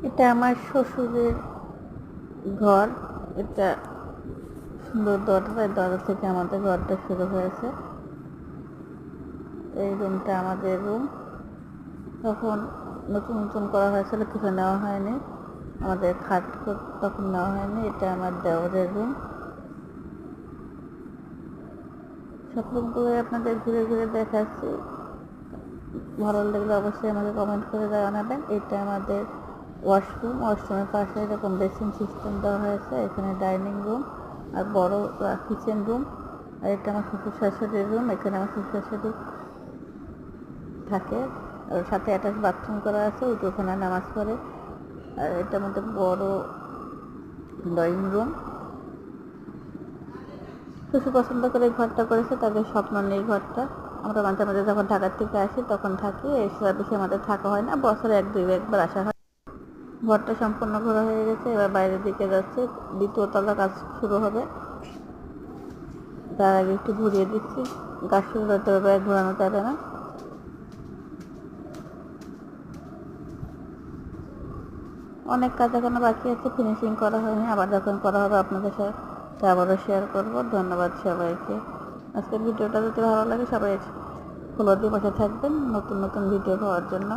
এটা আমার শ্বশুরের ঘর। এটা সুন্দর দরজা, দরজা থেকে আমাদের ঘরটা শুরু হয়েছে। এই রুমটা আমাদের রুম। তখন নতুন নতুন করা হয়েছিল, কিছু নেওয়া হয়নি, আমাদের খাট তখন নেওয়া হয়নি। এটা আমার দেওরের রুম। সব রুমগুলো আপনাদের ঘুরে ঘুরে দেখাচ্ছি। ভালো লাগলে অবশ্যই আমাকে কমেন্ট করে জানাবেন। এটা আমাদের ওয়াশরুম। ওয়াশরুমের পাশে এরকম বেসিন সিস্টেম দেওয়া হয়েছে। এখানে ডাইনিং রুম আর বড় কিচেন রুম। আর এটা আমার শ্বশুর শাশুড়ির রুম। এখানে আমার শ্বশুর শাশুড়ি থাকে, আর সাথে অ্যাটাচ বাথরুম করা আছে, ওখানে নামাজ পড়ে। আর এটার মধ্যে বড় ড্রয়িং রুম। শ্বশুর পছন্দ করে ঘরটা করেছে, তাদের স্বপ্ন নেই ঘরটা। আমরা মাঝে মাঝে যখন ঢাকার থেকে আসি তখন থাকি, এছাড়া বেশি আমাদের থাকা হয় না, বছরে একবার আসা হয়। ঘরটা সম্পূর্ণ ঘোরা হয়ে গেছে, এবার বাইরের দিকে যাচ্ছে, দ্বিতীয় তলা কাজ শুরু হবে। তার আগে একটু ঘুরিয়ে দিচ্ছি, গাছ শুরু হতে হবে, ঘোরানো যাবে না। অনেক কাজ এখনো বাকি আছে, ফিনিশিং করা হয়নি। আবার যখন করা হবে আপনাদের সাথে আবারও শেয়ার করব। ধন্যবাদ সবাইকে। আজকের ভিডিওটা যদি ভালো লাগে সবাই ফলো দিয়ে বসে থাকবেন নতুন নতুন ভিডিও পাওয়ার জন্য।